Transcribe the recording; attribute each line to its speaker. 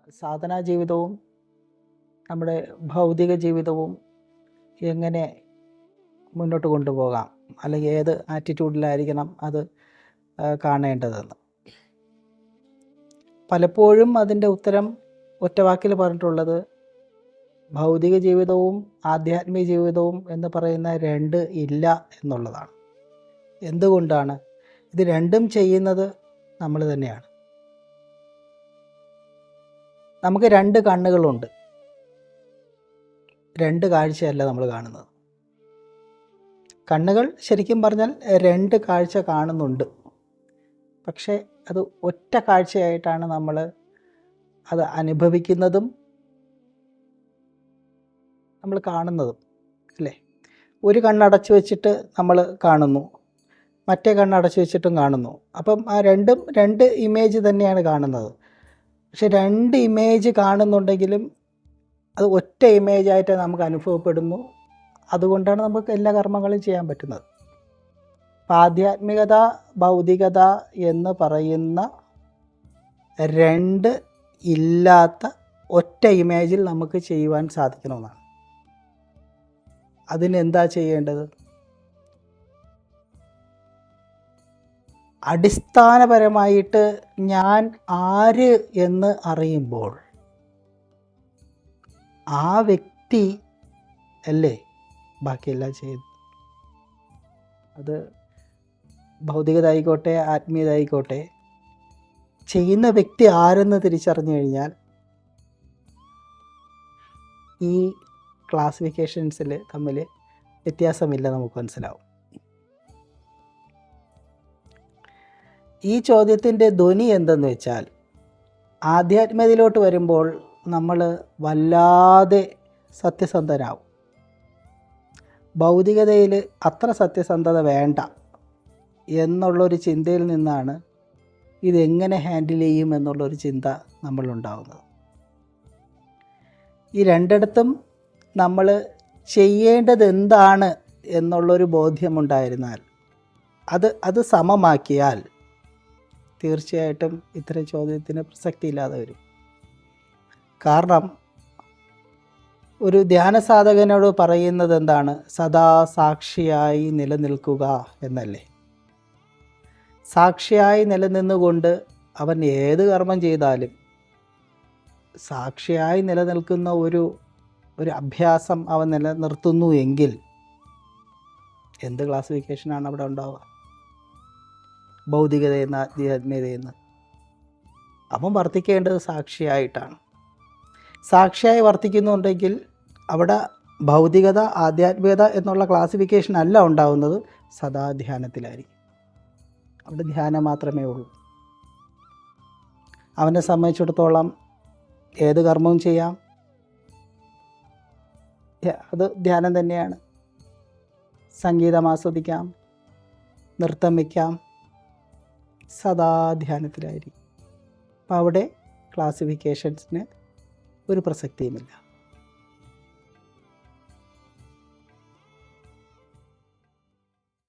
Speaker 1: സാധനാ ജീവിതവും നമ്മുടെ ഭൗതിക ജീവിതവും എങ്ങനെ മുന്നോട്ട് കൊണ്ടുപോകാം, അല്ലെങ്കിൽ ഏത് ആറ്റിറ്റ്യൂഡിലായിരിക്കണം അത് കാണേണ്ടതെന്ന്. പലപ്പോഴും അതിൻ്റെ ഉത്തരം ഒറ്റവാക്കിൽ പറഞ്ഞിട്ടുള്ളത് ഭൗതിക ജീവിതവും ആധ്യാത്മിക ജീവിതവും എന്ന് പറയുന്ന രണ്ട് ഇല്ല എന്നുള്ളതാണ്. എന്തുകൊണ്ടാണ്? ഇത് രണ്ടും ചെയ്യുന്നത് നമ്മൾ തന്നെയാണ്. നമുക്ക് രണ്ട് കണ്ണുകളുണ്ട്, രണ്ട് കാഴ്ചയല്ല നമ്മൾ കാണുന്നത്. കണ്ണുകൾ ശരിക്കും പറഞ്ഞാൽ രണ്ട് കാഴ്ച കാണുന്നുണ്ട്, പക്ഷേ അത് ഒറ്റ കാഴ്ചയായിട്ടാണ് നമ്മൾ അത് അനുഭവിക്കുന്നതും നമ്മൾ കാണുന്നതും, അല്ലേ? ഒരു കണ്ണടച്ചു വെച്ചിട്ട് നമ്മൾ കാണുന്നു, മറ്റേ കണ്ണടച്ചു വെച്ചിട്ടും കാണുന്നു. അപ്പം ആ രണ്ടും രണ്ട് ഇമേജ് തന്നെയാണ് കാണുന്നത്. പക്ഷെ രണ്ട് ഇമേജ് കാണുന്നുണ്ടെങ്കിലും അത് ഒറ്റ ഇമേജായിട്ട് നമുക്ക് അനുഭവപ്പെടുന്നു. അതുകൊണ്ടാണ് നമുക്ക് എല്ലാ കർമ്മങ്ങളും ചെയ്യാൻ പറ്റുന്നത്. ആധ്യാത്മികത, ഭൗതികത എന്ന് പറയുന്ന രണ്ട് ഇല്ലാത്ത ഒറ്റ ഇമേജിൽ നമുക്ക് ചെയ്യുവാൻ സാധിക്കണമെന്നാണ്. അതിനെന്താ ചെയ്യേണ്ടത്? അടിസ്ഥാനപരമായിട്ട് ഞാൻ ആര് എന്ന് അറിയുമ്പോൾ ആ വ്യക്തി അല്ലേ ബാക്കിയെല്ലാം ചെയ്യുന്നത്. അത് ഭൗതികത ആയിക്കോട്ടെ ആത്മീയത ആയിക്കോട്ടെ, ചെയ്യുന്ന വ്യക്തി ആരെന്ന് തിരിച്ചറിഞ്ഞു കഴിഞ്ഞാൽ ഈ ക്ലാസിഫിക്കേഷൻസിൽ തമ്മിൽ വ്യത്യാസമില്ല, നമുക്ക് മനസ്സിലാവും. ഈ ചോദ്യത്തിൻ്റെ ധ്വനി എന്തെന്ന് വെച്ചാൽ, ആധ്യാത്മികതയിലോട്ട് വരുമ്പോൾ നമ്മൾ വല്ലാതെ സത്യസന്ധനാവും. ഭൗതികതയിൽ അത്ര സത്യസന്ധത വേണ്ട എന്നുള്ളൊരു ചിന്തയിൽ നിന്നാണ് ഇതെങ്ങനെ ഹാൻഡിൽ ചെയ്യും എന്നുള്ളൊരു ചിന്ത നമ്മളുണ്ടാവുന്നത്. ഈ രണ്ടിടത്തും നമ്മൾ ചെയ്യേണ്ടത് എന്താണ് എന്നുള്ളൊരു ബോധ്യമുണ്ടായിരുന്നാൽ, അത് സമമാക്കിയാൽ തീർച്ചയായിട്ടും ഇത്തരം ചോദ്യത്തിന് പ്രസക്തിയില്ലാതെ വരും. കാരണം ഒരു ധ്യാനസാധകനോട് പറയുന്നത് എന്താണ്? സദാ സാക്ഷിയായി നിലനിൽക്കുക എന്നല്ലേ. സാക്ഷിയായി നിലനിന്നുകൊണ്ട് അവൻ ഏത് കർമ്മം ചെയ്താലും സാക്ഷിയായി നിലനിൽക്കുന്ന ഒരു അഭ്യാസം അവൻ നിലനിർത്തുന്നു എങ്കിൽ എന്ത് ക്ലാസിഫിക്കേഷനാണ് അവിടെ ഉണ്ടാവുക? ഭൗതികതയെന്ന് ആധ്യാത്മികതയെന്ന്. അവൻ വർത്തിക്കേണ്ടത് സാക്ഷിയായിട്ടാണ്. സാക്ഷിയായി വർത്തിക്കുന്നുണ്ടെങ്കിൽ അവിടെ ഭൗതികത ആധ്യാത്മികത എന്നുള്ള ക്ലാസിഫിക്കേഷൻ അല്ല ഉണ്ടാവുന്നത്, സദാ ധ്യാനത്തിലായിരിക്കും. അവിടെ ധ്യാനം മാത്രമേ ഉള്ളൂ. അവനെ സംബന്ധിച്ചിടത്തോളം ഏത് കർമ്മവും ചെയ്യാം, അത് ധ്യാനം തന്നെയാണ്. സംഗീതം ആസ്വദിക്കാം, നൃത്തം വയ്ക്കാം, സദാ ധ്യാനത്തിലായിരിക്കും. അപ്പോൾ അവിടെ ക്ലാസിഫിക്കേഷൻസിന് ഒരു പ്രസക്തിയുമില്ല.